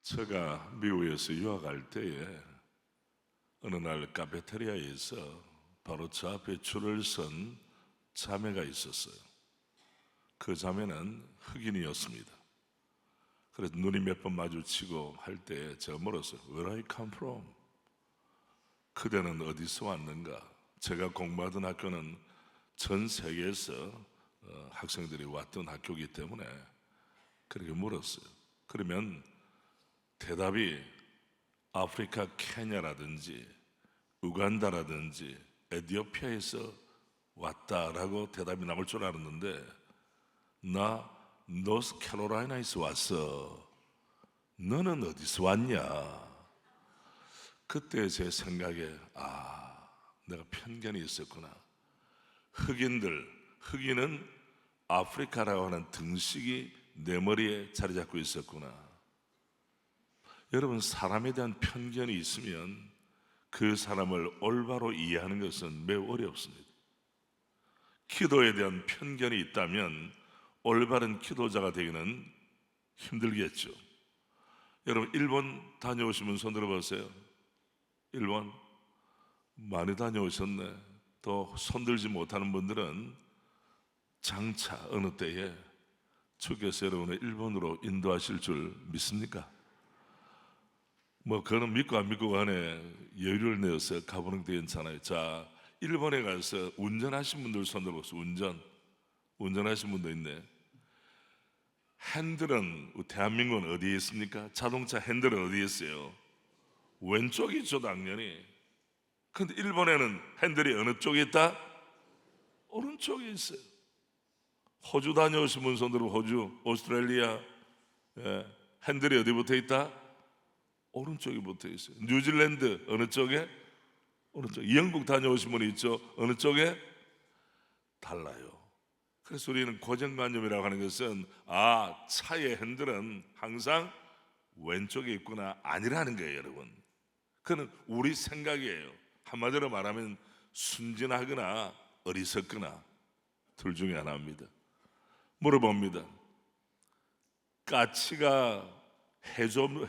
제가 미국에서 유학할 때에 어느 날 카페테리아에서 바로 저 앞에 줄을 선 자매가 있었어요. 그 자매는 흑인이었습니다. 그래서 눈이 몇 번 마주치고 할 때 제가 물었어요. Where I come from? 그대는 어디서 왔는가? 제가 공부하던 학교는 전 세계에서 학생들이 왔던 학교이기 때문에 그렇게 물었어요. 그러면 대답이 아프리카 케냐라든지 우간다라든지 에티오피아에서 왔다라고 대답이 나올 줄 알았는데, 나 노스캐롤라이나에서 왔어. 너는 어디서 왔냐? 그때 제 생각에 내가 편견이 있었구나. 흑인은 아프리카라고 하는 등식이 내 머리에 자리 잡고 있었구나. 여러분, 사람에 대한 편견이 있으면 그 사람을 올바로 이해하는 것은 매우 어렵습니다. 기도에 대한 편견이 있다면 올바른 기도자가 되기는 힘들겠죠. 여러분, 일본 다녀오신 분 손 들어보세요. 일본 많이 다녀오셨네. 또 손들지 못하는 분들은 장차 어느 때에 주께서 여러분을 일본으로 인도하실 줄 믿습니까? 그거는 믿고 안 믿고 간에 여유를 내어서 가보는 게 괜찮아요. 자, 일본에 가서 운전하신 분들 손 들어보세요. 운전하신 분도 있네. 핸들은 대한민국은 어디에 있습니까? 자동차 핸들은 어디에 있어요? 왼쪽에 있죠, 당연히. 근데 일본에는 핸들이 어느 쪽에 있다? 오른쪽에 있어요. 호주 다녀오신 분 손 들어. 호주, 오스트레일리아, 핸들이 어디 붙어 있다? 오른쪽에 붙어 있어요. 뉴질랜드 어느 쪽에? 오른쪽. 영국 다녀오신 분이 있죠. 어느 쪽에? 달라요. 그래서 우리는 고정관념이라고 하는 것은 차의 핸들은 항상 왼쪽에 있구나, 아니라는 거예요. 여러분, 그건 우리 생각이에요. 한마디로 말하면 순진하거나 어리석거나 둘 중에 하나입니다. 물어봅니다. 까치가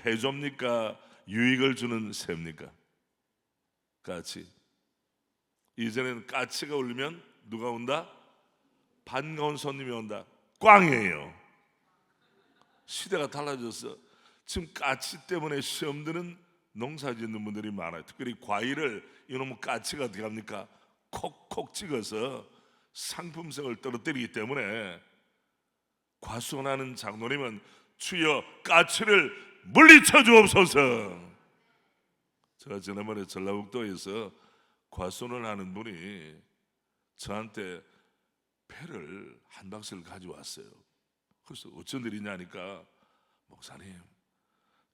해줍니까? 유익을 주는 새입니까? 까치. 이전에는 까치가 울리면 누가 온다? 반가운 손님이 온다. 꽝이에요. 시대가 달라졌어. 지금 까치 때문에 시험 드는 농사 짓는 분들이 많아요. 특별히 과일을 이놈의 까치가 어떻게 합니까? 콕콕 찍어서 상품성을 떨어뜨리기 때문에 과수원하는 장로님은 주여 까치를 물리쳐 주옵소서. 제가 지난번에 전라북도에서 과수원을 하는 분이 저한테 배를 한 박스를 가져왔어요. 그래서 어쩐 일이냐니까, 목사님,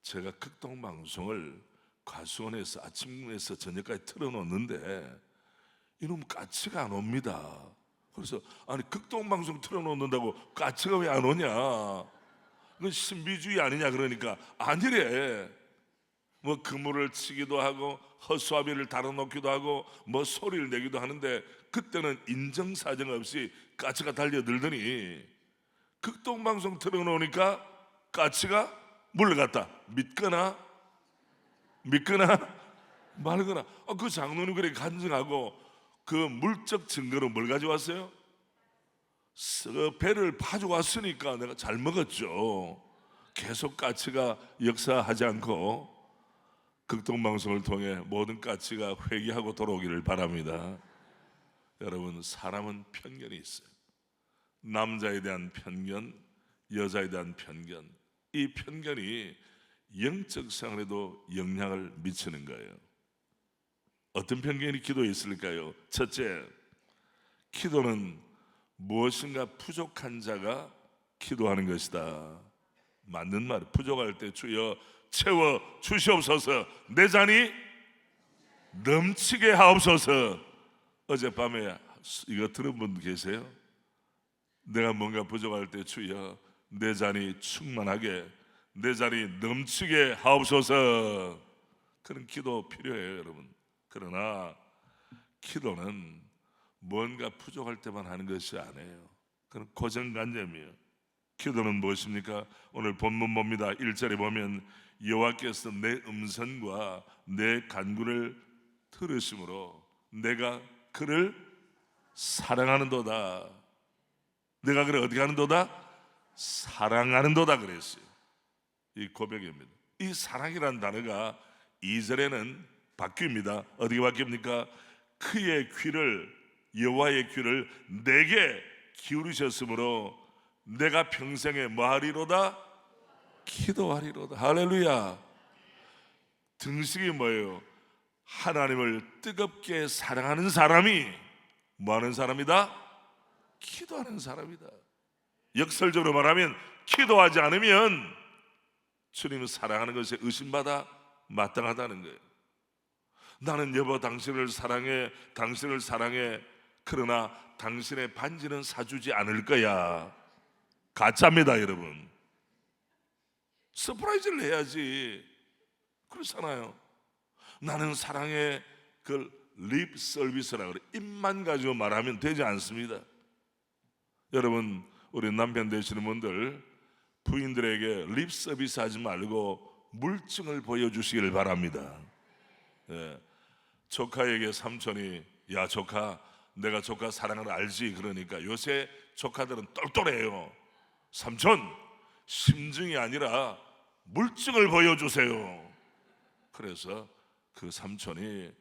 제가 극동방송을 과수원에서 아침에서 저녁까지 틀어놓는데 이놈 까치가 안 옵니다. 그래서 아니, 극동방송 틀어놓는다고 까치가 왜 안 오냐? 그건 신비주의 아니냐? 그러니까 아니래. 그물을 치기도 하고 허수아비를 달아놓기도 하고 소리를 내기도 하는데, 그때는 인정사정 없이 까치가 달려들더니 극동방송 틀어놓으니까 까치가 물러갔다. 믿거나 말거나. 그 장로님 그렇게 간증하고 그 물적 증거로 뭘 가져왔어요? 배를 파져왔으니까 내가 잘 먹었죠. 계속 까치가 역사하지 않고 극동방송을 통해 모든 까치가 회개하고 돌아오기를 바랍니다. 여러분, 사람은 편견이 있어요. 남자에 대한 편견, 여자에 대한 편견. 이 편견이 영적 생활에도 영향을 미치는 거예요. 어떤 편견이 기도에 있을까요? 첫째, 기도는 무엇인가 부족한 자가 기도하는 것이다. 맞는 말. 부족할 때 주여 채워 주시옵소서, 내 잔이 넘치게 하옵소서. 어젯밤에 이거 들은 분 계세요? 내가 뭔가 부족할 때 주여 내 잔이 충만하게, 내 잔이 넘치게 하옵소서. 그런 기도 필요해요, 여러분. 그러나 기도는 뭔가 부족할 때만 하는 것이 아니에요. 그건 고정관념이에요. 기도는 무엇입니까? 오늘 본문 봅니다. 1절에 보면 여호와께서 내 음성과 내 간구를 들으심으로 내가 그를 사랑하는도다. 내가 그를 어떻게 하는도다? 사랑하는도다 그랬어요. 이 고백입니다. 이 사랑이라는 단어가 2절에는 바뀝니다. 어떻게 바뀝니까? 그의 귀를, 여호와의 귀를 내게 기울이셨으므로 내가 평생에 뭐하리로다? 기도하리로다. 할렐루야. 등식이 뭐예요? 하나님을 뜨겁게 사랑하는 사람이 뭐하는 사람이다? 기도하는 사람이다. 역설적으로 말하면 기도하지 않으면 주님을 사랑하는 것에 의심받아 마땅하다는 거예요. 나는 여보 당신을 사랑해, 당신을 사랑해. 그러나 당신의 반지는 사주지 않을 거야. 가짜입니다, 여러분. 서프라이즈를 해야지. 그렇잖아요. 나는 사랑해. 그걸 립 서비스라고 그래. 입만 가지고 말하면 되지 않습니다. 여러분, 우리 남편 되시는 분들 부인들에게 립 서비스 하지 말고 물증을 보여주시길 바랍니다. 예. 조카에게 삼촌이 야 조카, 내가 조카 사랑을 알지? 그러니까 요새 조카들은 똘똘해요. 삼촌, 심증이 아니라 물증을 보여주세요. 그래서 그 삼촌이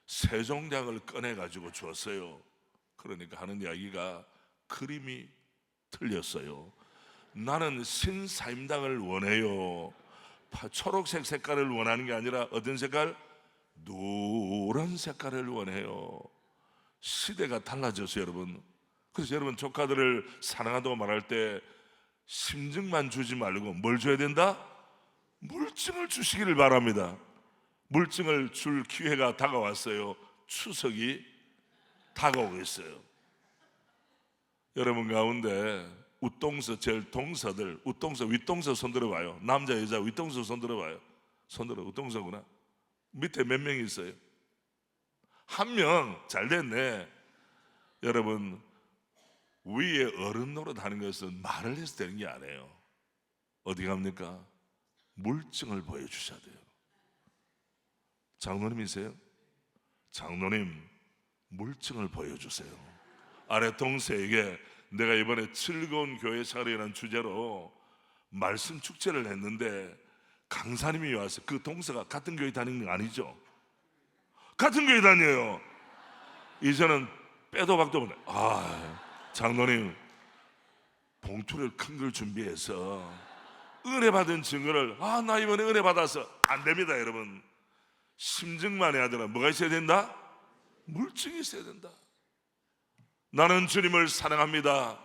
세종대왕을 꺼내가지고 줬어요. 그러니까 하는 이야기가 그림이 틀렸어요. 나는 신사임당을 원해요. 초록색 색깔을 원하는 게 아니라 어떤 색깔? 노란 색깔을 원해요. 시대가 달라졌어요, 여러분. 그래서 여러분 조카들을 사랑한다고 말할 때 심증만 주지 말고 뭘 줘야 된다? 물증을 주시기를 바랍니다. 물증을 줄 기회가 다가왔어요. 추석이 다가오고 있어요. 여러분 가운데 웃동서 제일 동서들, 웃동서 윗동서 손 들어봐요. 남자 여자 윗동서 손 들어봐요. 손 들어. 웃동서구나. 밑에 몇 명이 있어요? 한 명. 잘 됐네. 여러분 위에 어른 노릇하는 것은 말을 해서 되는 게 아니에요. 어디 갑니까? 물증을 보여주셔야 돼요. 장로님이세요? 장로님 물증을 보여주세요. 아래 동서에게 내가 이번에 즐거운 교회 생활이라는 주제로 말씀 축제를 했는데 강사님이 와서, 그 동서가 같은 교회 다니는 거 아니죠? 같은 교회 다녀요. 이제는 빼도 박도 없네. 장로님 봉투를 큰 걸 준비해서 은혜 받은 증거를 나 이번에 은혜 받아서 안 됩니다. 여러분 심증만 해야 되나? 뭐가 있어야 된다? 물증이 있어야 된다. 나는 주님을 사랑합니다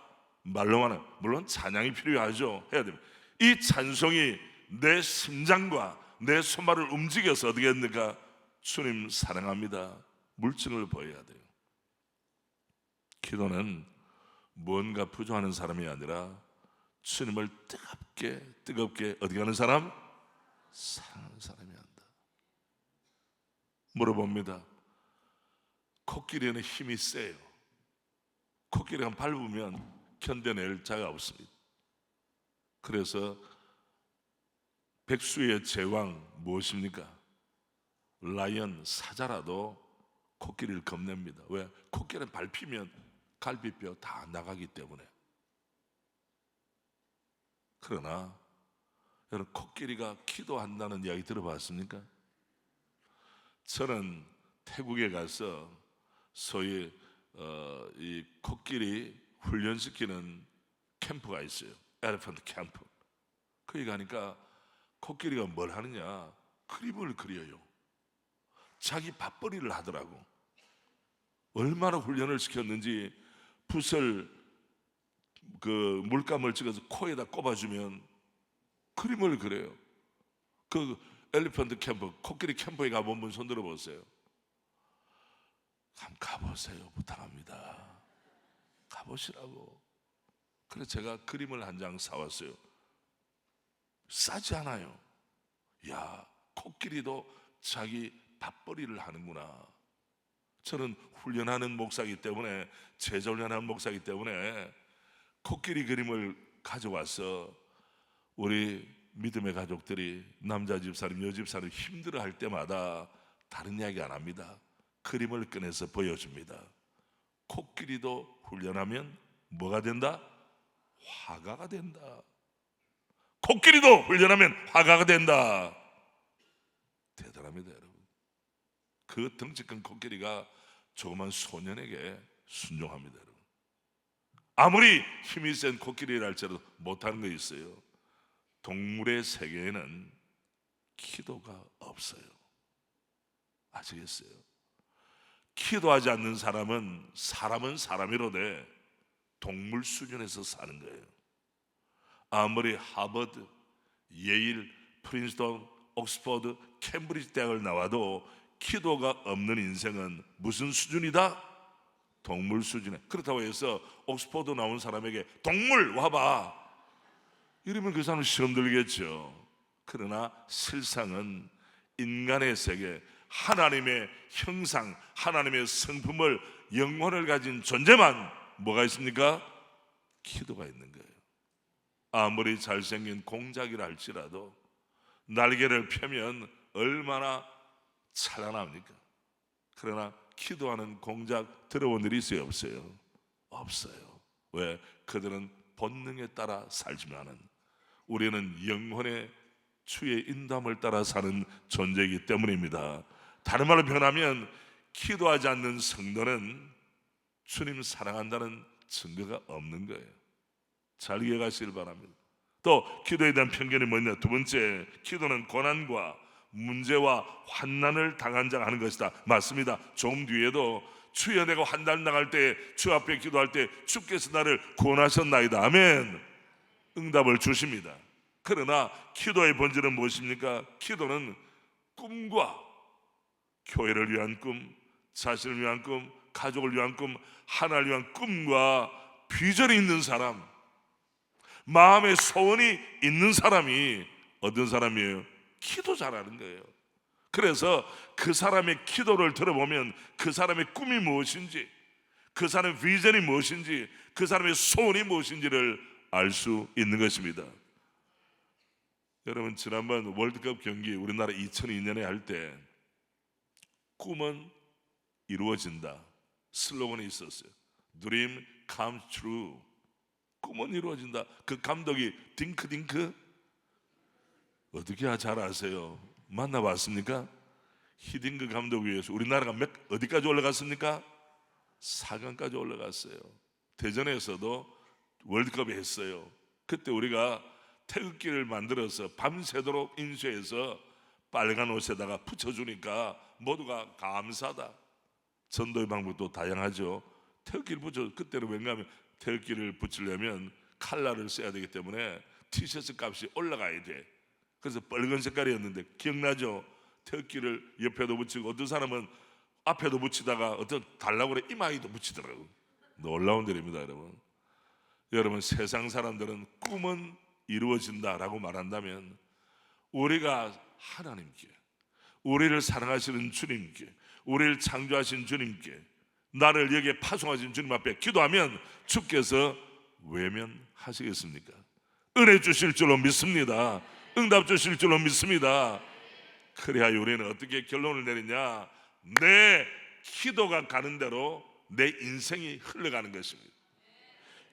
말로만은 물론 찬양이 필요하죠. 해야 됩니다. 이 찬송이 내 심장과 내 손발을 움직여서 어떻게 했는가? 주님 사랑합니다 물증을 보여야 돼요. 기도는 뭔가 부족하는 사람이 아니라 주님을 뜨겁게 어떻게 하는 사람? 사랑하는 사람이 한다. 물어봅니다. 코끼리는 힘이 세요. 코끼리가 밟으면 견뎌낼 자가 없습니다. 그래서 백수의 제왕 무엇입니까? 라이언, 사자라도 코끼리를 겁냅니다. 왜? 코끼리는 밟히면 갈비뼈 다 나가기 때문에. 그러나 여러분 코끼리가 기도한다는 이야기 들어봤습니까? 저는 태국에 가서 소위 이 코끼리 훈련시키는 캠프가 있어요. 엘리펀트 캠프. 거기 가니까 코끼리가 뭘 하느냐? 그림을 그려요. 자기 밥벌이를 하더라고. 얼마나 훈련을 시켰는지 붓을 그 물감을 찍어서 코에다 꼽아주면 그림을 그려요. 그 엘리펀트 캠프, 코끼리 캠프에 가본 분 손 들어보세요. 한번 가보세요. 부탁합니다. 가보시라고. 그래서 제가 그림을 한 장 사왔어요. 싸지 않아요. 야, 코끼리도 자기 밥벌이를 하는구나. 저는 훈련하는 목사이기 때문에, 제자 훈련하는 목사이기 때문에 코끼리 그림을 가져와서 우리 믿음의 가족들이 남자 집사님, 여 집사님 힘들어할 때마다 다른 이야기 안 합니다. 그림을 꺼내서 보여줍니다. 코끼리도 훈련하면 뭐가 된다? 화가가 된다. 코끼리도 훈련하면 화가가 된다. 대단합니다, 여러분. 그 덩치 큰 코끼리가 조그만 소년에게 순종합니다, 여러분. 아무리 힘이 센 코끼리라 할지라도 못하는 거 있어요. 동물의 세계에는 기도가 없어요. 아시겠어요? 기도하지 않는 사람은 사람이로되 동물 수준에서 사는 거예요. 아무리 하버드, 예일, 프린스턴, 옥스퍼드, 캠브리지 대학을 나와도 기도가 없는 인생은 무슨 수준이다? 동물 수준에. 그렇다고 해서 옥스퍼드 나온 사람에게 동물 와봐 이러면 그 사람은 시험 들겠죠. 그러나 실상은 인간의 세계, 하나님의 형상, 하나님의 성품을, 영혼을 가진 존재만 뭐가 있습니까? 기도가 있는 거예요. 아무리 잘생긴 공작이라 할지라도 날개를 펴면 얼마나 찬란합니까? 그러나 기도하는 공작 들어본 일이 있어요, 없어요? 없어요. 왜? 그들은 본능에 따라 살지만은 우리는 영혼의 주의 인도함을 따라 사는 존재이기 때문입니다. 다른 말로 표현하면 기도하지 않는 성도는 주님 사랑한다는 증거가 없는 거예요. 잘 이해가시길 바랍니다. 또 기도에 대한 편견이 뭐냐? 두 번째, 기도는 고난과 문제와 환난을 당한 자가 하는 것이다. 맞습니다. 좀 뒤에도 주여 내가 환난 당할 때 주 앞에 기도할 때 주께서 나를 구원하셨나이다. 아멘. 응답을 주십니다. 그러나 기도의 본질은 무엇입니까? 기도는 꿈과 교회를 위한 꿈, 자신을 위한 꿈, 가족을 위한 꿈, 하나를 위한 꿈과 비전이 있는 사람, 마음의 소원이 있는 사람이 어떤 사람이에요? 기도 잘하는 거예요. 그래서 그 사람의 기도를 들어보면 그 사람의 꿈이 무엇인지, 그 사람의 비전이 무엇인지, 그 사람의 소원이 무엇인지를 알 수 있는 것입니다. 여러분, 지난번 월드컵 경기 우리나라 2002년에 할 때 꿈은 이루어진다 슬로건이 있었어요. Dream comes true. 꿈은 이루어진다. 그 감독이 딩크 어떻게 잘 아세요? 만나봤습니까? 히딩크 감독 위해서 우리나라가 어디까지 올라갔습니까? 4강까지 올라갔어요. 대전에서도 월드컵에 했어요. 그때 우리가 태극기를 만들어서 밤새도록 인쇄해서 빨간 옷에다가 붙여주니까 모두가 감사하다. 전도의 방법도 다양하죠. 태극기를 붙여, 그때는 왠가하면 태극기를 붙이려면 칼라를 써야 되기 때문에 티셔츠 값이 올라가야 돼. 그래서 빨간 색깔이었는데 기억나죠? 태극기를 옆에도 붙이고 어떤 사람은 앞에도 붙이다가 어떤 달라고 그래 이마에도 붙이더라고. 놀라운 일입니다, 여러분. 여러분, 세상 사람들은 꿈은 이루어진다라고 말한다면 우리가 하나님께, 우리를 사랑하시는 주님께, 우리를 창조하신 주님께, 나를 여기에 파송하신 주님 앞에 기도하면 주께서 외면하시겠습니까? 은혜 주실 줄로 믿습니다. 응답 주실 줄로 믿습니다. 그래야 우리는 어떻게 결론을 내리냐? 내 기도가 가는 대로 내 인생이 흘러가는 것입니다.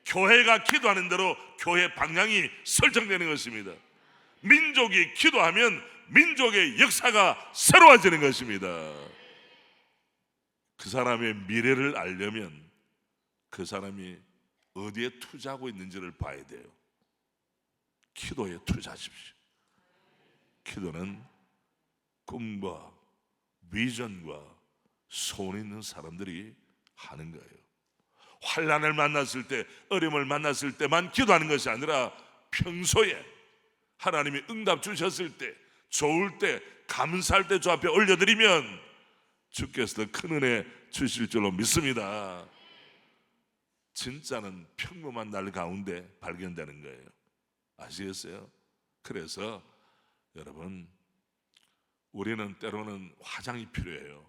교회가 기도하는 대로 교회 방향이 설정되는 것입니다. 민족이 기도하면 민족의 역사가 새로워지는 것입니다. 그 사람의 미래를 알려면 그 사람이 어디에 투자하고 있는지를 봐야 돼요. 기도에 투자하십시오. 기도는 꿈과 비전과 소원 있는 사람들이 하는 거예요. 환난을 만났을 때, 어려움을 만났을 때만 기도하는 것이 아니라 평소에 하나님이 응답 주셨을 때, 좋을 때, 감사할 때 주 앞에 올려드리면 주께서 큰 은혜 주실 줄로 믿습니다. 진짜는 평범한 날 가운데 발견되는 거예요. 아시겠어요? 그래서 여러분, 우리는 때로는 화장이 필요해요.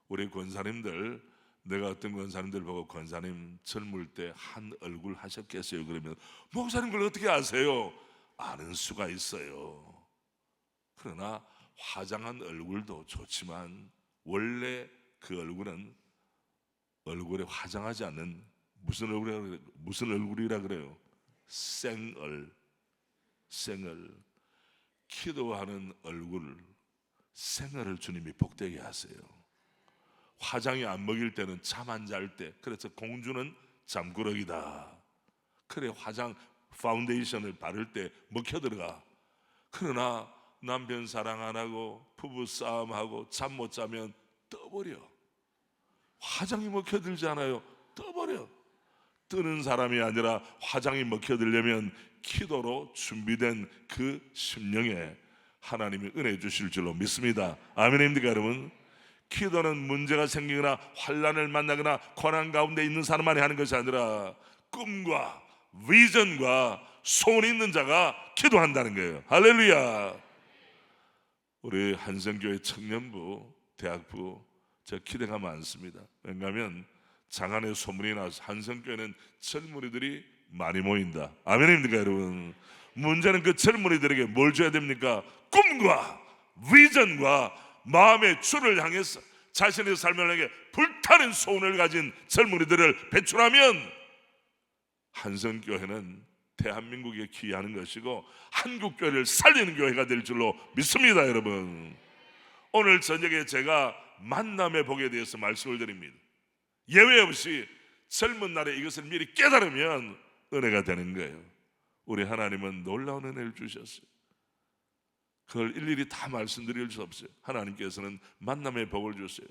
우리 권사님들, 내가 어떤 권사님들 보고 권사님 젊을 때 한 얼굴 하셨겠어요? 그러면 목사님 그걸 어떻게 아세요? 아는 수가 있어요. 그러나 화장한 얼굴도 좋지만 원래 그 얼굴은 얼굴에 화장하지 않는 무슨 얼굴이라 그래요? 생얼. 기도하는 얼굴, 생얼을 주님이 복되게 하세요. 화장이 안 먹일 때는 잠 안 잘 때, 그래서 공주는 잠꾸러기다. 그래, 화장 파운데이션을 바를 때 먹혀 들어가. 그러나 남편 사랑 안 하고 부부 싸움하고 잠 못 자면 떠버려. 화장이 먹혀들지 않아요. 떠버려. 뜨는 사람이 아니라 화장이 먹혀들려면 기도로 준비된 그 심령에 하나님이 은혜 주실 줄로 믿습니다. 아멘입니까 여러분? 기도는 문제가 생기거나 환난을 만나거나 고난 가운데 있는 사람만이 하는 것이 아니라 꿈과 비전과 소원 있는 자가 기도한다는 거예요. 할렐루야. 우리 한성교회 청년부, 대학부 제가 기대가 많습니다. 왜냐하면 장안에 소문이 나서 한성교회는 젊은이들이 많이 모인다. 아멘입니까 여러분? 문제는 그 젊은이들에게 뭘 줘야 됩니까? 꿈과 비전과 마음의 주를 향해서 자신의 삶을 향해 불타는 소원을 가진 젊은이들을 배출하면 한성교회는 대한민국에 기여하는 것이고 한국교회를 살리는 교회가 될 줄로 믿습니다. 여러분, 오늘 저녁에 제가 만남의 복에 대해서 말씀을 드립니다. 예외 없이 젊은 날에 이것을 미리 깨달으면 은혜가 되는 거예요. 우리 하나님은 놀라운 은혜를 주셨어요. 그걸 일일이 다 말씀드릴 수 없어요. 하나님께서는 만남의 복을 주세요.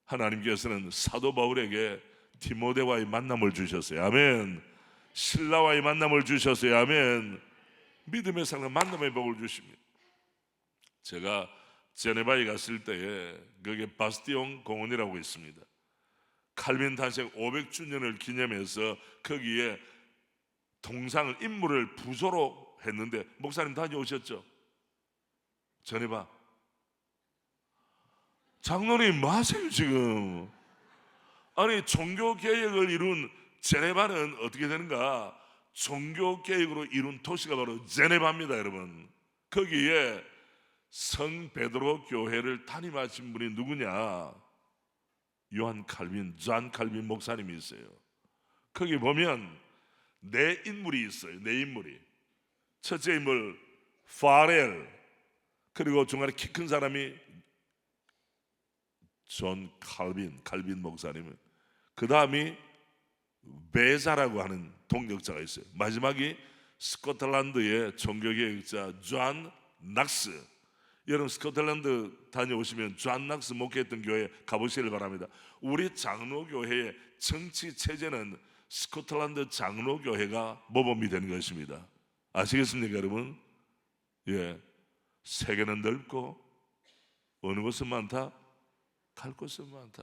하나님께서는 사도 바울에게 디모데와의 만남을 주셨어요. 아멘. 신라와의 만남을 주셨어요. 아멘. 믿음의 상은 만남의 복을 주십니다. 제가 제네바에 갔을 때에 거기에 바스티옹 공원이라고 있습니다. 칼빈 탄생 500주년을 기념해서 거기에 동상을 인물을 부조로 했는데 목사님 다녀오셨죠? 제네바 장로님 뭐 하세요 지금? 아니 종교개혁을 이룬 제네바는 어떻게 되는가? 종교개혁으로 이룬 도시가 바로 제네바입니다. 여러분, 거기에 성 베드로 교회를 담임하신 분이 누구냐? 요한 칼빈, 존 칼빈 목사님이 있어요. 거기 보면 네 인물이 있어요. 네 인물이. 첫째 인물 파렐, 그리고 중간에 키 큰 사람이 존 칼빈 목사님, 그 다음이 베자라고 하는 동력자가 있어요. 마지막이 스코틀랜드의 종교개혁자 존 낙스. 여러분 스코틀랜드 다녀오시면 존 낙스 목회했던 교회 가보시길 바랍니다. 우리 장로교회의 정치 체제는 스코틀랜드 장로교회가 모범이 되는 것입니다. 아시겠습니까 여러분? 예, 세계는 넓고 어느 곳은 많다? 갈 곳은 많다.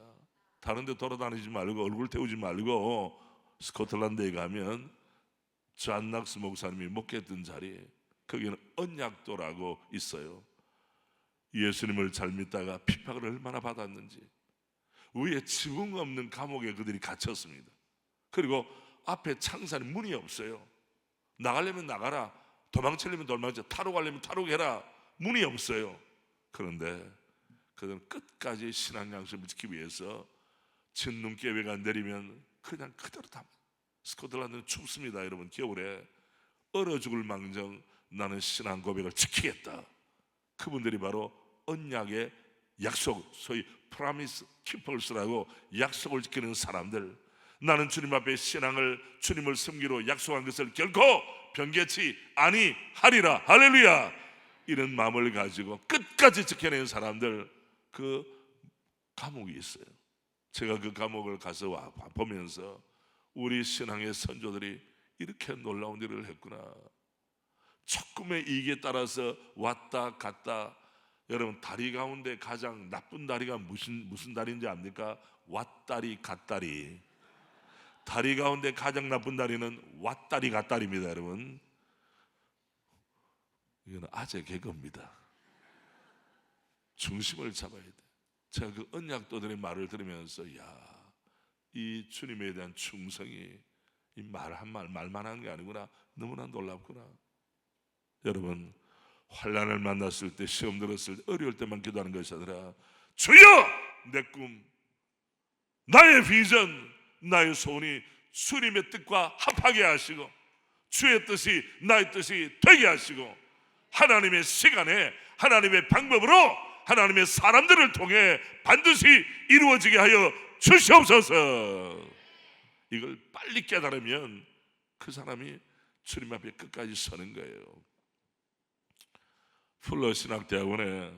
다른 데 돌아다니지 말고 얼굴 태우지 말고 스코틀랜드에 가면 존 낙스 목사님이 목회했던 자리, 거기는 언약도라고 있어요. 예수님을 잘 믿다가 핍박을 얼마나 받았는지. 위에 지붕 없는 감옥에 그들이 갇혔습니다. 그리고 앞에 창살이 문이 없어요. 나가려면 나가라, 도망치려면 도망쳐, 타로 가려면 타로해라. 문이 없어요. 그런데 그들은 끝까지 신앙 양심을 지키기 위해서 진눈깨비가 내리면 그냥 그대로 다. 스코틀랜드는 춥습니다. 여러분, 겨울에 얼어 죽을 망정 나는 신앙 고백을 지키겠다. 그분들이 바로 언약의 약속, 소위 프라미스 키퍼스라고 약속을 지키는 사람들. 나는 주님 앞에 신앙을, 주님을 섬기로 약속한 것을 결코 변개치 아니하리라. 할렐루야. 이런 마음을 가지고 끝까지 지켜낸 사람들, 그 감옥이 있어요. 제가 그 감옥을 가서 보면서 우리 신앙의 선조들이 이렇게 놀라운 일을 했구나. 조금의 이익에 따라서 왔다 갔다. 여러분, 다리 가운데 가장 나쁜 다리가 무슨 다리인지 압니까? 왔다리 갔다리. 다리 가운데 가장 나쁜 다리는 왔다리 갔다리입니다. 여러분, 이건 아재 개그입니다. 중심을 잡아야 돼. 제가 그 언약도들의 말을 들으면서 이 주님에 대한 충성이 이 말만 하는 게 아니구나. 너무나 놀랍구나. 여러분, 환난을 만났을 때, 시험 들었을 때, 어려울 때만 기도하는 것이 아니라 주여 내 꿈, 나의 비전, 나의 소원이 주님의 뜻과 합하게 하시고 주의 뜻이 나의 뜻이 되게 하시고 하나님의 시간에 하나님의 방법으로 하나님의 사람들을 통해 반드시 이루어지게 하여 주시옵소서. 이걸 빨리 깨달으면 그 사람이 주님 앞에 끝까지 서는 거예요. 풀러 신학대학원에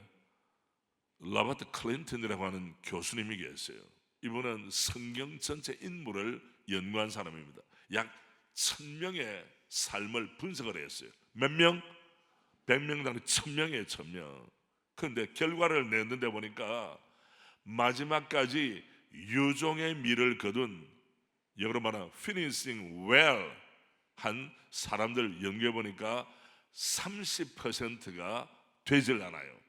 로버트 클린턴이라고 하는 교수님이 계세요. 이분은 성경 전체 인물을 연구한 사람입니다. 약 1000명의 삶을 분석을 했어요. 몇 명? 100명당 1000명이에요. 1000명. 그런데 결과를 냈는데 보니까 마지막까지 유종의 미를 거둔, 영어로 말하면 finishing well 한 사람들 연구해 보니까 30%가 되질 않아요.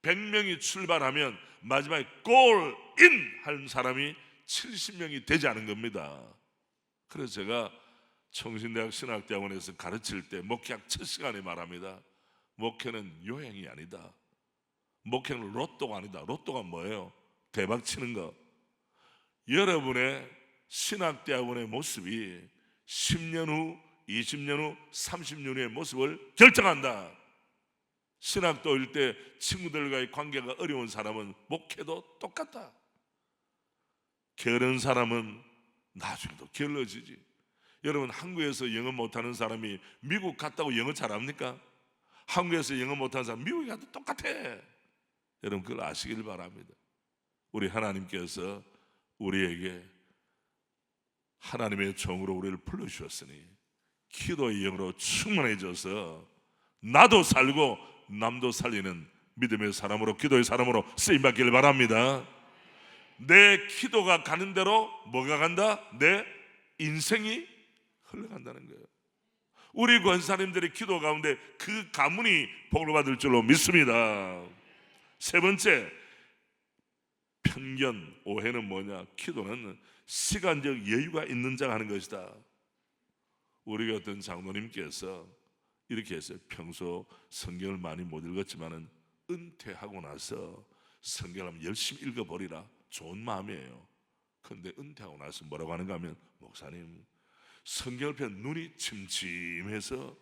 100명이 출발하면 마지막에 골 인 한 사람이 70명이 되지 않은 겁니다. 그래서 제가 청신대학 신학대학원에서 가르칠 때 목회학 첫 시간에 말합니다. 목회는 요행이 아니다. 목회는 로또가 아니다. 로또가 뭐예요? 대박 치는 거. 여러분의 신학대학원의 모습이 10년 후, 20년 후, 30년 후의 모습을 결정한다. 신학도일 때 친구들과의 관계가 어려운 사람은 목회도 똑같다. 게으른 사람은 나중에도 게을러지지. 여러분, 한국에서 영어 못하는 사람이 미국 갔다고 영어 잘합니까? 한국에서 영어 못하는 사람 미국에 가도 똑같아. 여러분, 그걸 아시길 바랍니다. 우리 하나님께서 우리에게 하나님의 종으로 우리를 불러주셨으니 기도의 영으로 충만해져서 나도 살고 남도 살리는 믿음의 사람으로, 기도의 사람으로 쓰임받기를 바랍니다. 내 기도가 가는 대로 뭐가 간다? 내 인생이 흘러간다는 거예요. 우리 권사님들의 기도 가운데 그 가문이 복을 받을 줄로 믿습니다. 세 번째, 편견, 오해는 뭐냐? 기도는 시간적 여유가 있는 자가 하는 것이다. 우리 어떤 장로님께서 이렇게 했어요. 평소 성경을 많이 못 읽었지만은 은퇴하고 나서 성경을 한번 열심히 읽어버리라. 좋은 마음이에요. 그런데 은퇴하고 나서 뭐라고 하는가 하면, 목사님, 성경을 펴 눈이 침침해서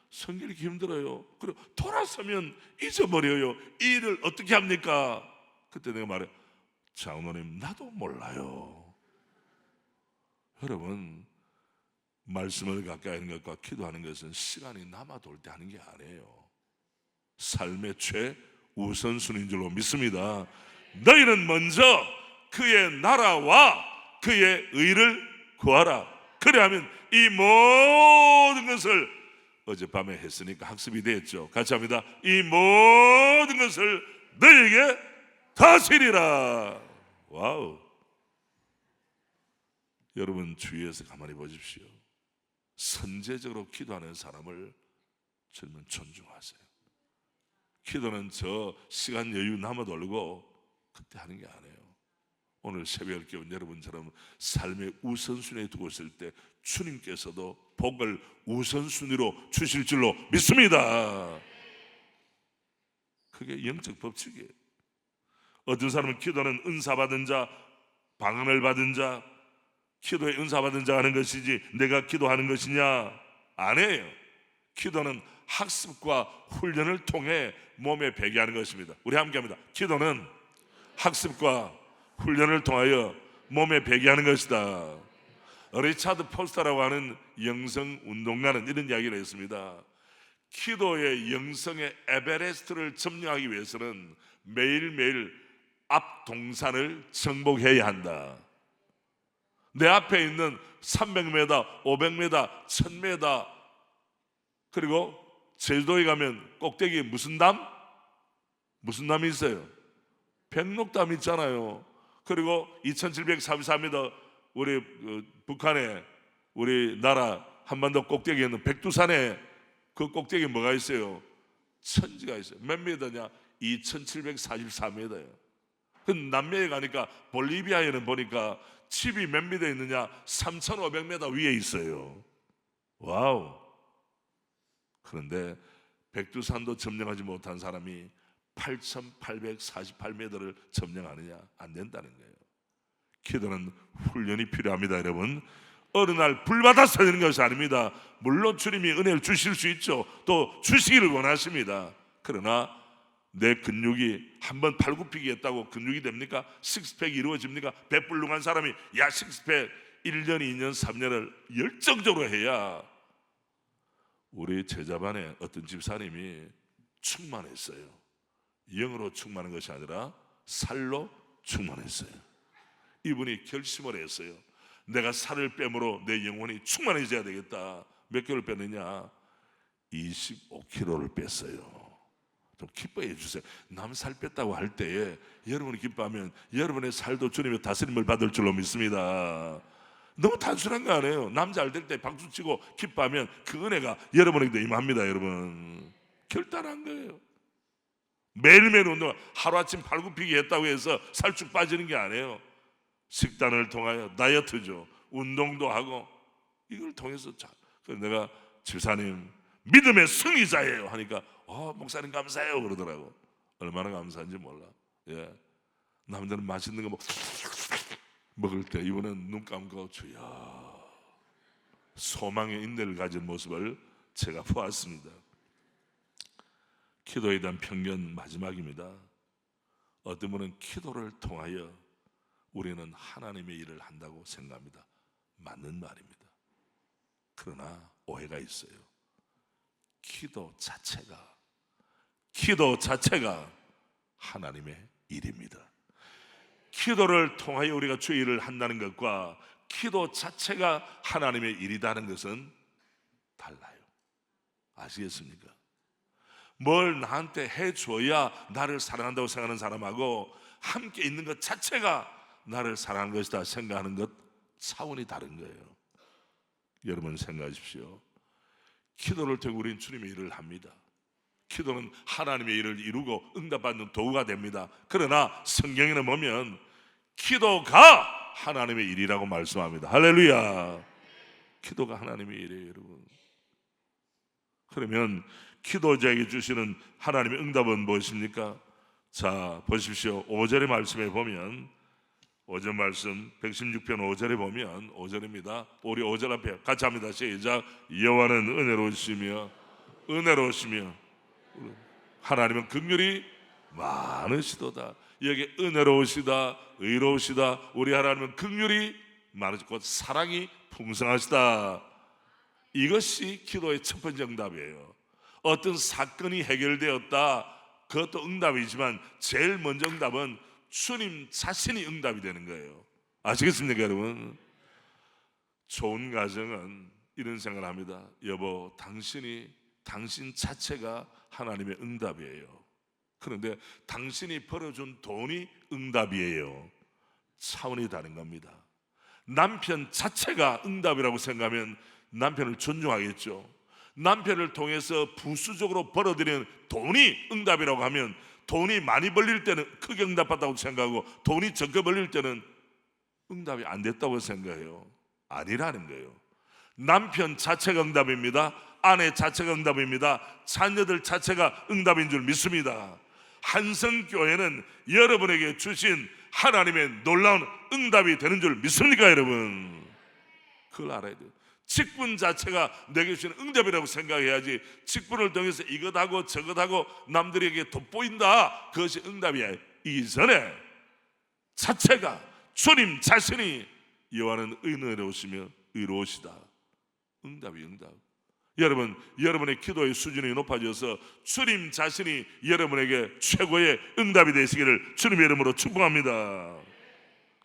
성경 읽기 힘들어요. 그리고 돌아서면 잊어버려요. 이 일을 어떻게 합니까? 그때 내가 말해, 장로님, 나도 몰라요. 여러분, 말씀을 가까이 하는 것과 기도하는 것은 시간이 남아 돌 때 하는 게 아니에요. 삶의 최우선순위인 줄로 믿습니다. 너희는 먼저 그의 나라와 그의 의를 구하라. 그래야면 이 모든 것을, 어젯밤에 했으니까 학습이 됐죠. 같이 합니다. 이 모든 것을 너희에게 다스리라. 와우. 여러분, 주위에서 가만히 보십시오. 선제적으로 기도하는 사람을 저는 존중하세요. 기도는 저 시간 여유 남아 돌고 그때 하는 게 아니에요. 오늘 새벽 기운 여러분처럼 삶의 우선순위에 두고 있을 때 주님께서도 복을 우선순위로 주실 줄로 믿습니다. 그게 영적 법칙이에요. 어떤 사람은 기도는 은사 받은 자, 방언을 받은 자, 기도에 은사 받은 자 하는 것이지 내가 기도하는 것이냐? 아니에요. 기도는 학습과 훈련을 통해 몸에 배게 하는 것입니다. 우리 함께 합니다. 기도는 학습과 훈련을 통하여 몸에 배게 하는 것이다. 리차드 포스터라고 하는 영성 운동가는 이런 이야기를 했습니다. 기도의 영성의 에베레스트를 점령하기 위해서는 매일매일 앞 동산을 정복해야 한다. 내 앞에 있는 300m, 500m, 1000m, 그리고 제주도에 가면 꼭대기에 무슨 담? 무슨 담이 있어요? 백록담 있잖아요. 그리고 2744m 우리 북한에, 우리나라 한반도 꼭대기에 있는 백두산에 그 꼭대기에 뭐가 있어요? 천지가 있어요. 몇 미터냐? 2744m예요. 그 남미에 가니까 볼리비아에는 보니까 칩이 몇 미터 있느냐? 3500m 위에 있어요. 와우. 그런데 백두산도 점령하지 못한 사람이 8,848m를 점령하느냐? 안 된다는 거예요. 기도는 훈련이 필요합니다, 여러분. 어느 날 불받아서 되는 것이 아닙니다. 물론 주님이 은혜를 주실 수 있죠. 또 주시기를 원하십니다. 그러나 내 근육이 한번 팔굽히기 했다고 근육이 됩니까? 식스팩이 이루어집니까? 배불룩한 사람이 야 식스팩 1년, 2년, 3년을 열정적으로 해야. 우리 제자반에 어떤 집사님이 충만했어요. 영으로 충만한 것이 아니라 살로 충만했어요. 이분이 결심을 했어요. 내가 살을 빼므로 내 영혼이 충만해져야 되겠다. 몇 킬로를 뺐느냐? 25kg를 뺐어요. 좀 기뻐해 주세요. 남 살 뺐다고 할 때에 여러분이 기뻐하면 여러분의 살도 주님의 다스림을 받을 줄로 믿습니다. 너무 단순한 거 아니에요. 남 잘 될 때 박수치고 기뻐하면 그 은혜가 여러분에게도 임합니다. 여러분, 결단한 거예요. 매일매일 운동, 하루아침 팔굽히기 했다고 해서 살쭉 빠지는 게 아니에요. 식단을 통하여 다이어트죠. 운동도 하고 이걸 통해서. 그래서 내가 집사님 믿음의 승리자예요 하니까 목사님 감사해요 그러더라고. 얼마나 감사한지 몰라. 예. 남들은 맛있는 거 먹을 때 이분은 눈 감고 주여, 소망의 인내를 가진 모습을 제가 보았습니다. 기도에 대한 편견 마지막입니다. 어떤 분은 기도를 통하여 우리는 하나님의 일을 한다고 생각합니다. 맞는 말입니다. 그러나 오해가 있어요. 기도 자체가 하나님의 일입니다. 기도를 통하여 우리가 주의 일을 한다는 것과 기도 자체가 하나님의 일이라는 것은 달라요. 아시겠습니까? 뭘 나한테 해줘야 나를 사랑한다고 생각하는 사람하고 함께 있는 것 자체가 나를 사랑하는 것이다 생각하는 것 차원이 다른 거예요. 여러분 생각하십시오. 기도를 통해 우리는 주님의 일을 합니다. 기도는 하나님의 일을 이루고 응답받는 도구가 됩니다. 그러나 성경에는 보면 기도가 하나님의 일이라고 말씀합니다. 할렐루야. 기도가 하나님의 일이에요, 여러분. 그러면 기도자에게 주시는 하나님의 응답은 무엇입니까? 자, 보십시오. 5절의 말씀에 보면, 5절 말씀 116편 5절에 보면 5절입니다. 우리 5절 앞에 같이 합니다. 시작. 여호와는 은혜로우시며 하나님은 긍휼이 많으시도다. 여기 은혜로우시다, 의로우시다. 우리 하나님은 긍휼이 많으시고 사랑이 풍성하시다. 이것이 기도의 첫 번째 응답이에요. 어떤 사건이 해결되었다, 그것도 응답이지만 제일 먼저 응답은 주님 자신이 응답이 되는 거예요. 아시겠습니까, 여러분? 좋은 가정은 이런 생각을 합니다. 여보, 당신 자체가 하나님의 응답이에요. 그런데 당신이 벌어준 돈이 응답이에요. 차원이 다른 겁니다. 남편 자체가 응답이라고 생각하면 남편을 존중하겠죠. 남편을 통해서 부수적으로 벌어들이는 돈이 응답이라고 하면 돈이 많이 벌릴 때는 크게 응답받다고 생각하고 돈이 적게 벌릴 때는 응답이 안 됐다고 생각해요. 아니라는 거예요. 남편 자체가 응답입니다. 아내 자체가 응답입니다. 자녀들 자체가 응답인 줄 믿습니다. 한성교회는 여러분에게 주신 하나님의 놀라운 응답이 되는 줄 믿습니까, 여러분? 그걸 알아야 돼요. 직분 자체가 내게 주시는 응답이라고 생각해야지, 직분을 통해서 이것하고 저것하고 남들에게 돋보인다, 그것이 응답이야. 이전에 자체가 주님 자신이 여호와는 은혜로우시며 의로우시다. 응답이 응답. 여러분, 여러분의 기도의 수준이 높아져서 주님 자신이 여러분에게 최고의 응답이 되시기를 주님의 이름으로 축복합니다.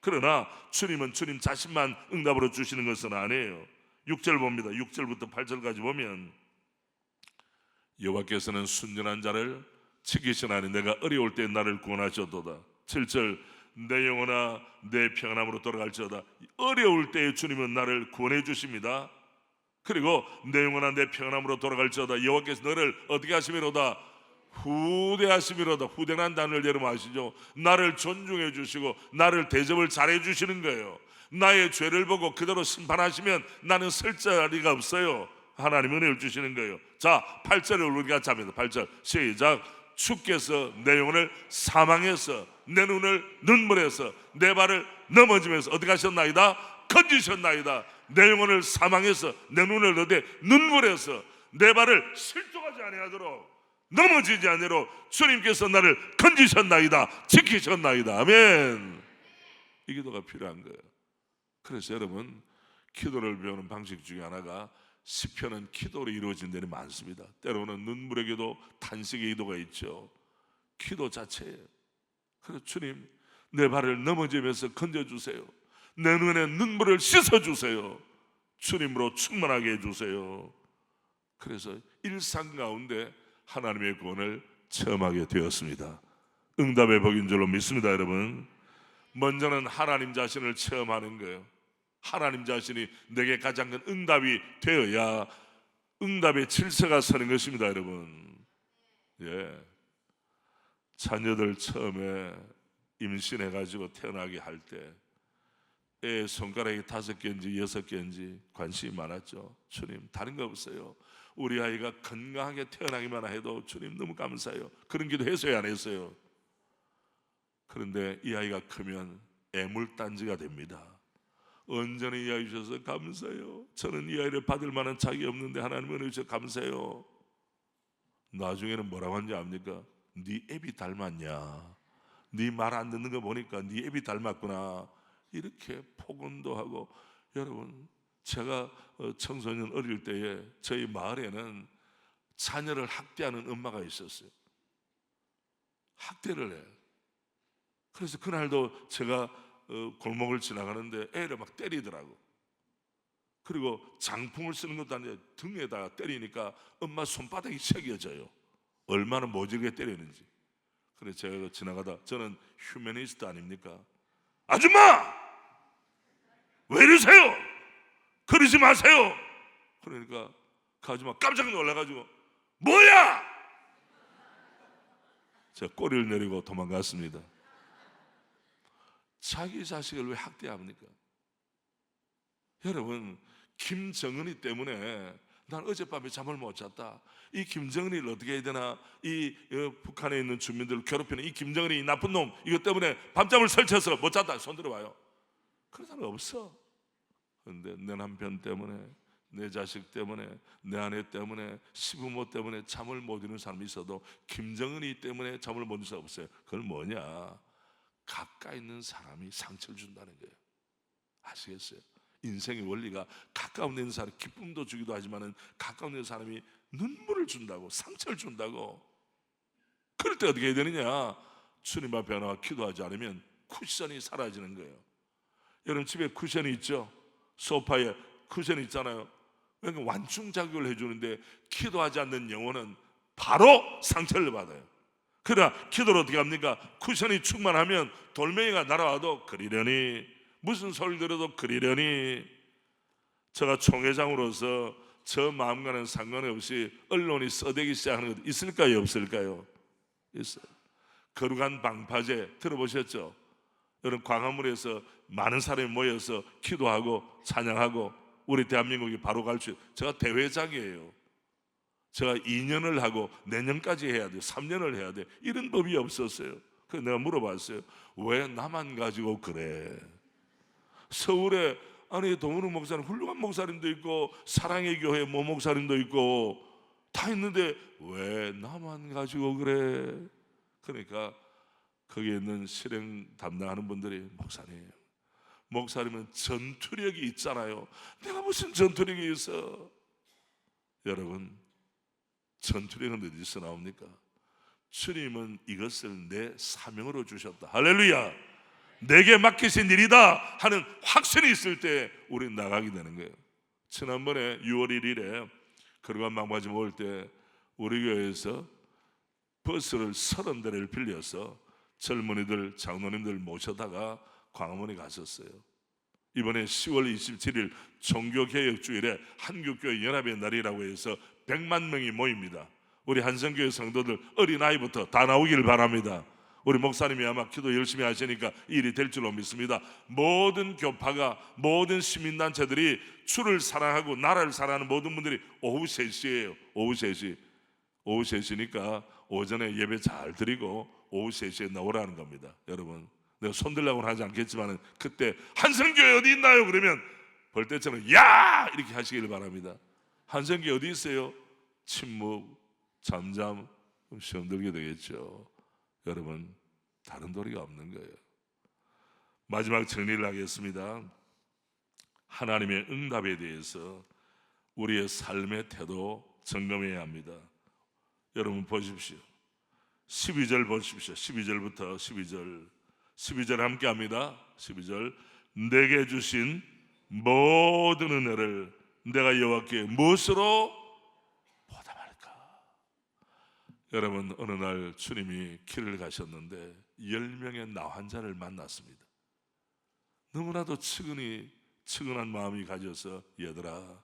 그러나 주님은 주님 자신만 응답으로 주시는 것은 아니에요. 6절 봅니다. 6절부터 8절까지 보면 여호와께서는 순전한 자를 지키시나니 내가 어려울 때 나를 구원하셨도다. 7절 내 영혼아 내 평안함으로 돌아갈지어다. 어려울 때에 주님은 나를 구원해 주십니다. 그리고 내 영혼아 내 평안함으로 돌아갈지어다. 여호와께서 너를 어떻게 하시미로다? 후대하시미로다. 후대란 단어를 여러분 아시죠? 나를 존중해 주시고 나를 대접을 잘해 주시는 거예요. 나의 죄를 보고 그대로 심판하시면 나는 설 자리가 없어요. 하나님 은혜를 주시는 거예요. 자, 8절을 우리가 같이 합니다. 8절 시작. 주께서 내 영혼을 사망해서 내 눈을 눈물에서 내 발을 넘어지면서 어디 가셨나이다? 건지셨나이다. 내 영혼을 사망해서 내 눈을 얻되 눈물에서 내 발을 실족하지 아니하도록 넘어지지 아니하도록 주님께서 나를 건지셨나이다. 지키셨나이다. 아멘. 이 기도가 필요한 거예요. 그래서 여러분, 기도를 배우는 방식 중에 하나가 시편은 기도로 이루어진 데는 많습니다. 때로는 눈물의 기도, 탄식의 기도가 있죠. 기도 자체예요. 그래서 주님, 내 발을 넘어지면서 건져주세요. 내 눈에 눈물을 씻어주세요. 주님으로 충만하게 해주세요. 그래서 일상 가운데 하나님의 구원을 체험하게 되었습니다. 응답의 복인 줄로 믿습니다. 여러분, 먼저는 하나님 자신을 체험하는 거예요. 하나님 자신이 내게 가장 큰 응답이 되어야 응답의 질서가 서는 것입니다. 여러분, 자녀들 처음에 임신해가지고 태어나게 할 때 애 손가락이 5개인지 6개인지 관심이 많았죠. 주님, 다른 거 없어요. 우리 아이가 건강하게 태어나기만 해도 주님 너무 감사해요. 그런 기도 했어요, 안 했어요? 그런데 이 아이가 크면 애물단지가 됩니다. 온전히 이 아이 주셔서 감사해요. 저는 이 아이를 받을 만한 자격이 없는데 하나님 은혜 주셔서 감사해요. 나중에는 뭐라고 하는지 압니까? 네 애비 닮았냐? 네 말 안 듣는 거 보니까 네 애비 닮았구나. 이렇게 폭언도 하고. 여러분, 제가 청소년 어릴 때에 저희 마을에는 자녀를 학대하는 엄마가 있었어요. 학대를 해. 그래서 그날도 제가 골목을 지나가는데 애를 막 때리더라고. 그리고 장풍을 쓰는 것도 아니라 등에다가 때리니까 엄마 손바닥이 새겨져요. 얼마나 모질게 때리는지. 그래서 제가 지나가다, 저는 휴머니스트 아닙니까? 아줌마! 왜 이러세요? 그러지 마세요! 그러니까 그 아줌마 깜짝 놀라가지고 뭐야! 제가 꼬리를 내리고 도망갔습니다. 자기 자식을 왜 학대합니까? 여러분, 김정은이 때문에 난 어젯밤에 잠을 못 잤다. 이 김정은이를 어떻게 해야 되나? 이 북한에 있는 주민들을 괴롭히는 이 김정은이, 이 나쁜 놈, 이것 때문에 밤잠을 설쳐서 못 잤다. 손 들어봐요. 그런 사람 없어. 그런데 내 남편 때문에, 내 자식 때문에, 내 아내 때문에, 시부모 때문에 잠을 못 이루는 사람이 있어도 김정은이 때문에 잠을 못 이루는 사람 없어요. 그건 뭐냐? 가까이 있는 사람이 상처를 준다는 거예요. 아시겠어요? 인생의 원리가 가까운 데 있는 사람 기쁨도 주기도 하지만은 가까운 데 있는 사람이 눈물을 준다고, 상처를 준다고. 그럴 때 어떻게 해야 되느냐? 주님 앞에 나와 기도하지 않으면 쿠션이 사라지는 거예요. 여러분, 집에 쿠션이 있죠? 소파에 쿠션이 있잖아요. 그러니까 완충작용을 해주는데 기도하지 않는 영혼은 바로 상처를 받아요. 그러나 기도를 어떻게 합니까? 쿠션이 충만하면 돌멩이가 날아와도 그리려니, 무슨 소리를 들어도 그리려니. 제가 총회장으로서 저 마음과는 상관없이 언론이 써대기 시작하는 것 있을까요? 없을까요? 있어요. 거룩한 방파제 들어보셨죠? 여러분, 광화문에서 많은 사람이 모여서 기도하고 찬양하고 우리 대한민국이 바로 갈 수 있어요. 제가 대회장이에요. 제가 2년을 하고 내년까지 해야 돼요. 3년을 해야 돼요. 이런 법이 없었어요. 그래서 내가 물어봤어요. 왜 나만 가지고 그래? 서울에 아니 동은우 목사님, 훌륭한 목사님도 있고 사랑의 교회 모 목사님도 있고 다 있는데 왜 나만 가지고 그래? 그러니까 거기에 있는 실행 담당하는 분들이 목사님은 전투력이 있잖아요. 내가 무슨 전투력이 있어? 여러분, 전투력은 어디서 나옵니까? 주님은 이것을 내 사명으로 주셨다. 할렐루야. 내게 맡기신 일이다 하는 확신이 있을 때 우리는 나가게 되는 거예요. 지난번에 6월 1일에 거룩한 방파제 모을 때 우리 교회에서 버스를 30대를 빌려서 젊은이들, 장로님들 모셔다가 광화문에 갔었어요. 이번에 10월 27일 종교개혁주일에 한국교회 연합의 날이라고 해서 100만 명이 모입니다. 우리 한성교회 성도들 어린아이부터 다 나오기를 바랍니다. 우리 목사님이 아마 기도 열심히 하시니까 일이 될 줄로 믿습니다. 모든 교파가, 모든 시민단체들이 주를 사랑하고 나라를 사랑하는 모든 분들이 오후 3시예요. 오후 3시. 오후 3시니까 오전에 예배 잘 드리고 오후 3시에 나오라는 겁니다. 여러분, 내가 손들라고는 하지 않겠지만 그때 한성교회 어디 있나요? 그러면 벌떼처럼 야! 이렇게 하시길 바랍니다. 한성교회 어디 있어요? 침묵, 잠잠, 시험 들게 되겠죠. 여러분, 다른 도리가 없는 거예요. 마지막 정리를 하겠습니다. 하나님의 응답에 대해서 우리의 삶의 태도 점검해야 합니다. 여러분 보십시오. 12절 보십시오. 12절부터 12절 함께 합니다. 12절, 내게 주신 모든 은혜를 내가 여호와께 무엇으로 보답할까? 여러분, 어느 날 주님이 길을 가셨는데 10명의 나환자를 만났습니다. 너무나도 측은한 마음이 가져서, 얘들아,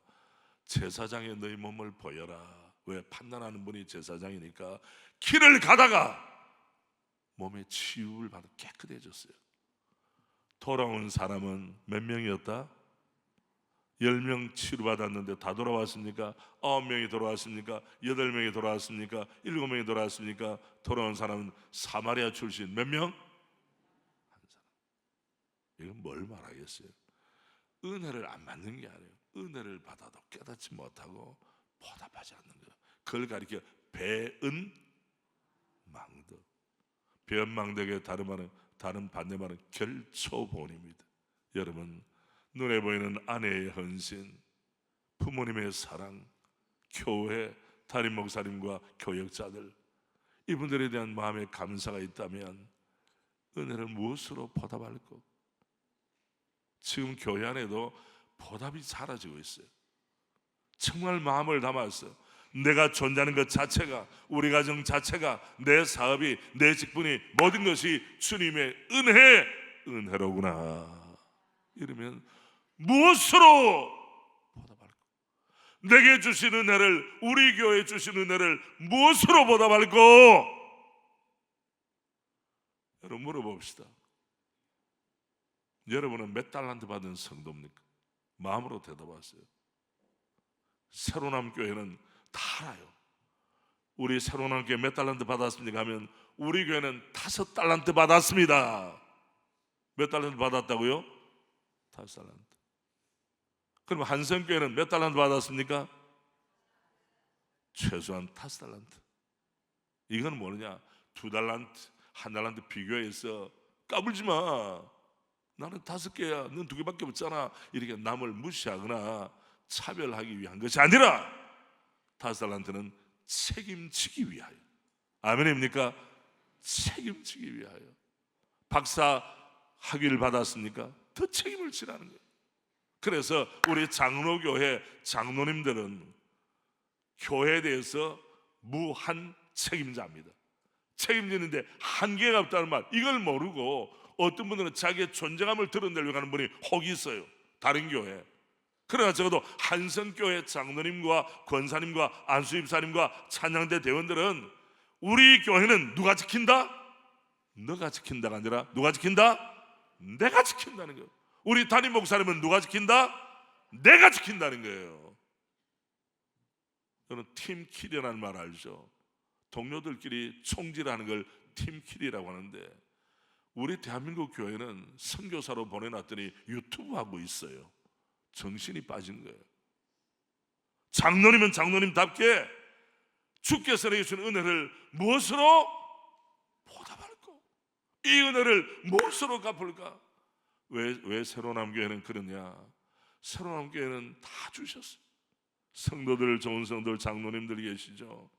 제사장의 너희 몸을 보여라. 왜? 판단하는 분이 제사장이니까. 길을 가다가 몸에 치유를 받아 깨끗해졌어요. 돌아온 사람은 몇 명이었다? 10명 치료받았는데 다 돌아왔습니까? 9명이 돌아왔습니까? 8명이 돌아왔습니까? 7명이 돌아왔습니까? 돌아온 사람은 사마리아 출신 몇 명? 한 사람. 이건 뭘 말하겠어요? 은혜를 안 받는 게 아니에요. 은혜를 받아도 깨닫지 못하고 보답하지 않는 거예요. 그걸 가리켜 배은망덕. 배은망덕의 다른 반대말은 결초본입니다. 여러분, 눈에 보이는 아내의 헌신, 부모님의 사랑, 교회, 담임 목사님과 교역자들, 이분들에 대한 마음의 감사가 있다면 은혜를 무엇으로 보답할까? 지금 교회 안에도 보답이 사라지고 있어요. 정말 마음을 담아서 내가 존재하는 것 자체가, 우리 가정 자체가, 내 사업이, 내 직분이, 모든 것이 주님의 은혜로구나. 이러면 무엇으로 보답할까? 내게 주신 은혜를, 우리 교회에 주신 은혜를 무엇으로 보답할까? 여러분, 물어봅시다. 여러분은 몇 달란트 받은 성도입니까? 마음으로 대답하세요. 새로남 교회는 다 알아요. 우리 새로남 교회 몇 달란트 받았습니까? 하면 우리 교회는 5달란트 받았습니다. 몇 달란트 받았다고요? 5달란트. 그럼 한성교회는 몇 달란트 받았습니까? 최소한 5달란트. 이건 뭐냐? 2달란트, 1달란트 비교해서 까불지 마. 나는 5개야, 넌 2개밖에 없잖아. 이렇게 남을 무시하거나 차별하기 위한 것이 아니라 5달란트는 책임지기 위하여. 아멘입니까? 책임지기 위하여. 박사 학위를 받았습니까? 더 책임을 지라는 거예요. 그래서 우리 장로교회 장로님들은 교회에 대해서 무한 책임자입니다. 책임지는데 한계가 없다는 말, 이걸 모르고 어떤 분들은 자기의 존재감을 드러내려고 하는 분이 혹이 있어요. 다른 교회. 그러나 적어도 한성교회 장로님과 권사님과 안수집사님과 찬양대 대원들은 우리 교회는 누가 지킨다? 너가 지킨다가 아니라 누가 지킨다? 내가 지킨다는 거예요. 우리 담임 목사님은 누가 지킨다? 내가 지킨다는 거예요. 저는 팀킬이라는 말 알죠? 동료들끼리 총질하는 걸 팀킬이라고 하는데, 우리 대한민국 교회는 선교사로 보내놨더니 유튜브 하고 있어요. 정신이 빠진 거예요. 장로님은 장로님답게 주께서 내게 주신 은혜를 무엇으로 보답할까? 이 은혜를 무엇으로 갚을까? 왜 새로남 교회는 그러냐? 새로남 교회는 다 주셨어요. 성도들, 좋은 성도들, 장로님들 계시죠.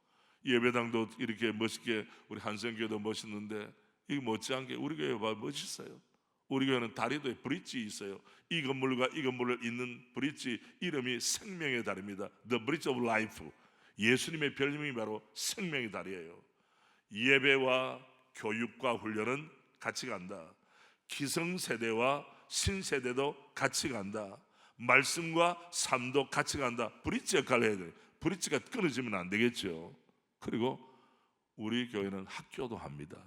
예배당도 이렇게 멋있게, 우리 한성교회도 멋있는데 이거 못지않게 우리 교회가 멋있어요. 우리 교회는 다리도에 브릿지 있어요. 이 건물과 이 건물을 잇는 브릿지 이름이 생명의 다리입니다. The Bridge of Life. 예수님의 별명이 바로 생명의 다리예요. 예배와 교육과 훈련은 같이 간다. 기성세대와 신세대도 같이 간다. 말씀과 삶도 같이 간다. 브릿지 역할을 해야 돼요. 브릿지가 끊어지면 안 되겠죠. 그리고 우리 교회는 학교도 합니다.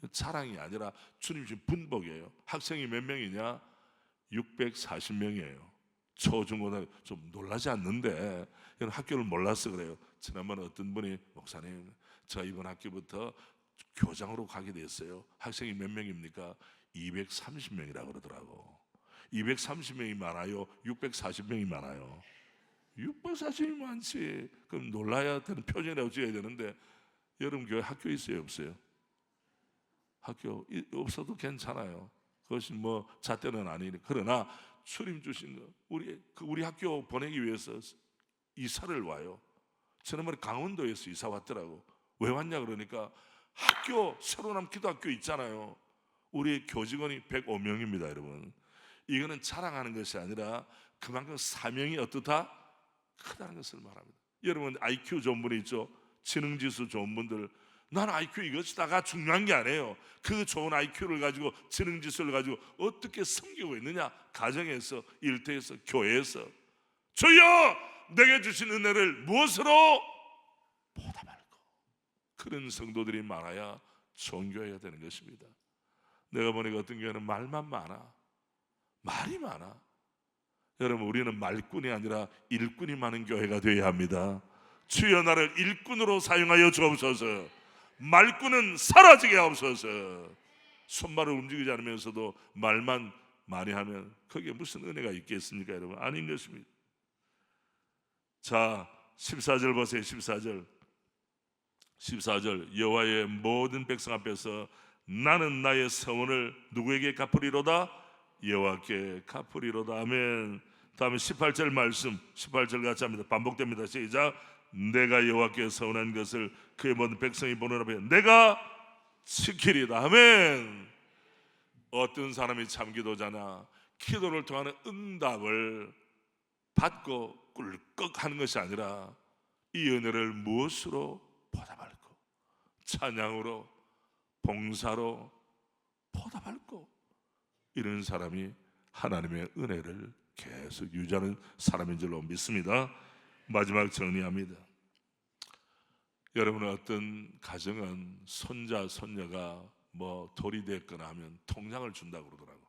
자랑이 아니라 주님 주신 분복이에요. 학생이 몇 명이냐? 640명이에요. 초중고등학교. 좀 놀라지 않는데 이런 학교를 몰라서 그래요. 지난번에 어떤 분이 목사님, 저 이번 학기부터 교장으로 가게 됐어요. 학생이 몇 명입니까? 230명이라고 그러더라고. 230명이 많아요? 640명이 많아요? 640명이 많지. 그럼 놀라야 되는 표정이라고 지어야 되는데 여러분 교회 학교 있어요? 없어요? 학교 없어도 괜찮아요. 그것이 뭐 잣대는 아니니. 그러나 주님 주신 거 우리 학교 보내기 위해서 이사를 와요. 지난번에 강원도에서 이사 왔더라고. 왜 왔냐 그러니까 학교 새로 난 기도학교 있잖아요. 우리 교직원이 105명입니다, 여러분. 이거는 자랑하는 것이 아니라 그만큼 사명이 어떻다? 크다는 것을 말합니다. 여러분 IQ 좋은 분이 있죠. 지능지수 좋은 분들. 나는 IQ 이것이다가 중요한 게 아니에요. 그 좋은 IQ를 가지고 지능지수를 가지고 어떻게 섬기고 있느냐. 가정에서, 일터에서, 교회에서. 주여 내게 주신 은혜를 무엇으로 보답할까. 그런 성도들이 많아야 좋은 교회가 되는 것입니다. 내가 보니까 어떤 교회는 말만 많아. 말이 많아. 여러분 우리는 말꾼이 아니라 일꾼이 많은 교회가 되어야 합니다. 주여 나를 일꾼으로 사용하여 주옵소서. 말꾼은 사라지게 하옵소서. 손발을 움직이지 않으면서도 말만 많이 하면 거기에 무슨 은혜가 있겠습니까, 여러분? 아닌 것입니다. 자, 14절 보세요. 14절 여호와의 모든 백성 앞에서 나는 나의 서원을 누구에게 갚으리로다? 여호와께 갚으리로다. 아멘. 다음에 18절 말씀, 18절 같이 합니다. 반복됩니다. 시작. 내가 여호와께 서원한 것을 그의 모든 백성이 보는 앞에 내가 지키리다. 아멘. 어떤 사람이 참 기도자나 기도를 통하는 응답을 받고 꿀꺽 하는 것이 아니라 이 은혜를 무엇으로 보답할까? 찬양으로, 봉사로 보답할까? 이런 사람이 하나님의 은혜를 계속 유지하는 사람인 줄로 믿습니다. 마지막 정리합니다. 여러분 어떤 가정은 손자 손녀가 뭐 돌이 됐거나 하면 통장을 준다고 그러더라고.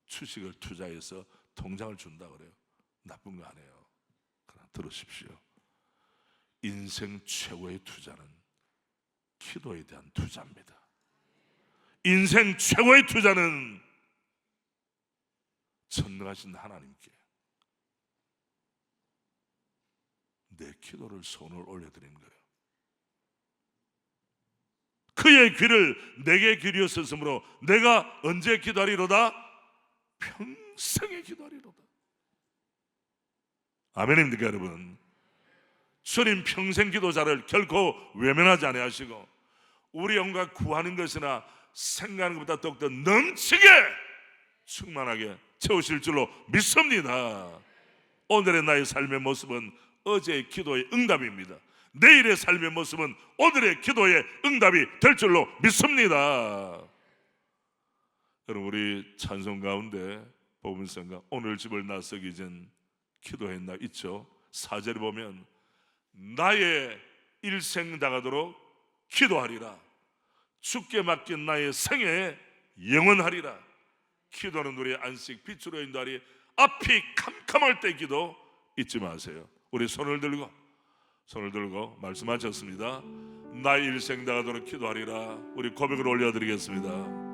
주식을 투자해서 통장을 준다고 그래요. 나쁜 거 아니에요. 그러나 들으십시오. 인생 최고의 투자는 기도에 대한 투자입니다. 인생 최고의 투자는 전능하신 하나님께 내 기도를 손을 올려드리는 거예요. 그의 귀를 내게 기울였으므로 내가 언제 기도하리로다? 평생에 기도하리로다. 아멘입니까 여러분? 주님 평생 기도자를 결코 외면하지 아니하시고 우리 영과 구하는 것이나 생각하는 것보다 더욱더 넘치게 충만하게 채우실 줄로 믿습니다. 오늘의 나의 삶의 모습은 어제의 기도의 응답입니다. 내일의 삶의 모습은 오늘의 기도의 응답이 될 줄로 믿습니다. 여러분 우리 찬송 가운데 복음성가 오늘 집을 나서기 전 기도했나 있죠. 4절에 보면 나의 일생 다가도록 기도하리라. 주께 맡긴 나의 생애 영원하리라. 기도는 우리의 안식 빛으로 인도하리. 앞이 캄캄할 때 기도 잊지 마세요. 우리 손을 들고 말씀하셨습니다. 나의 일생 다가도록 기도하리라. 우리 고백을 올려드리겠습니다.